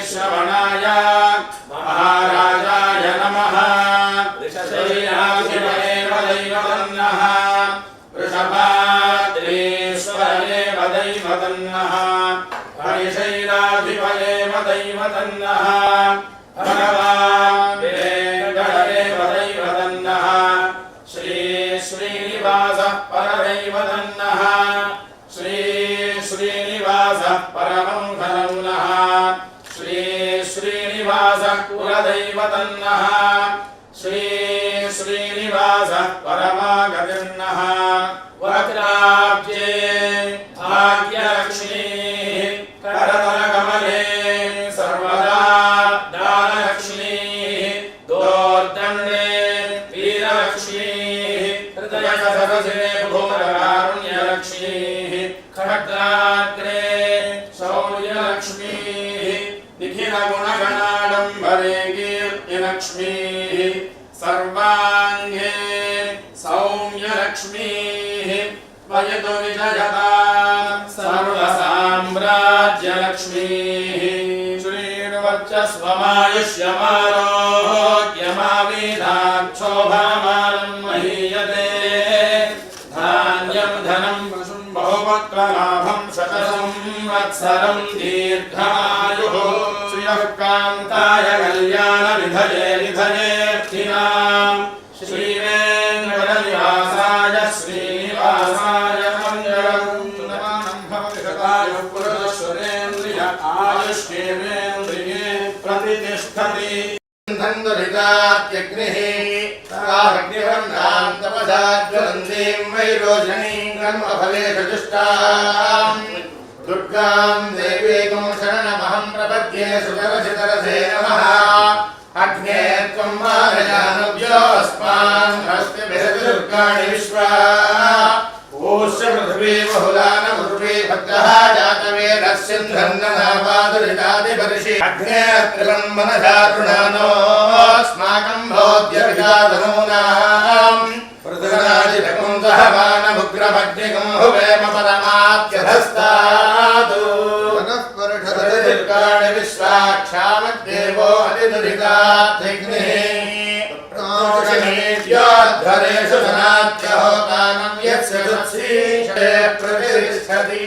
श्रवणाय महाराजाय नमः ऋषशैलाधिपदेव दैवतन्नः वृषभाद्रीश्वरेव दैवतन्नः हरिशैलाधिपदेव दैवतन्नः भगवान् वीरेन्द्रदेव दैवतन्नः श्री श्रीनिवासः परदैवतन्नः श्री श्रीनिवासः परमं धनं नः श्री श्रीनिवासः कुलदैवतन्नः श्री श्रीनिवासः परमागतिर्नः वक्त्राब्जे भाग्यलक्ष्मीः करतलकमले सर्वदा दानलक्ष्मीः दोर्दण्डे वीरलक्ष्मीः हृदयसरसे भूतकारुण्यलक्ष्मीः खड्गाग्रे शौर्यलक्ष्मीः निखिलगुणगणाडम्बरे कीर्तिलक्ष्मीः सर्वाङ्गे सौम्यलक्ष्मीः वयतु विजयता सर्वसाम्राज्यलक्ष्मीः श्रीर्वर्चस्वमायुष्यमारोग्यमावेदाक्षोभमानं महीयते धान्यं धनं बहुवक्त्रलाभं शतसंवत्सरं दीर्घायुः श्रियः कान्ताय कल्याणविधये विधयेऽर्थिनां श्रीवेङ्कटनिवासाय श्रीनिवासाय मङ्गलं पुरुषेन्द्रिय आयुष्येन्द्रिये प्रतिष्ठति धन्दुरितात्यग्निः तारग्निवर्णां तपसा ज्वलन्तीं वैरोचनीं कर्मफलेषु जुष्टां दुर्गां देवीं शरणमहं प्रपद्ये सुतरसितरसे नमः अग्ने त्वं मारयानुभ्योऽस्मान् हस्तिभिर्दुर्गाणि विश्वा ऊष्य पृथिवी बहुलान उर्वी भद्रः जातवेदस्सिन्धन्ननापादुरितादिपर्षि अग्ने त्रिलं मनसारुणानोऽस्माकं भोद्यविदाधनूनां पृथुराजितकुन्दहमानमुग्रमग्निकं हुवेम परमात्यधस्तादु वनःपरुषदुर्गाणि विश्वाक्षामद्देवो अधिदुरिताग्निः ध्वरेषु धनात्यहोतानं यस्य दुत्सीषे प्रतिष्ठति।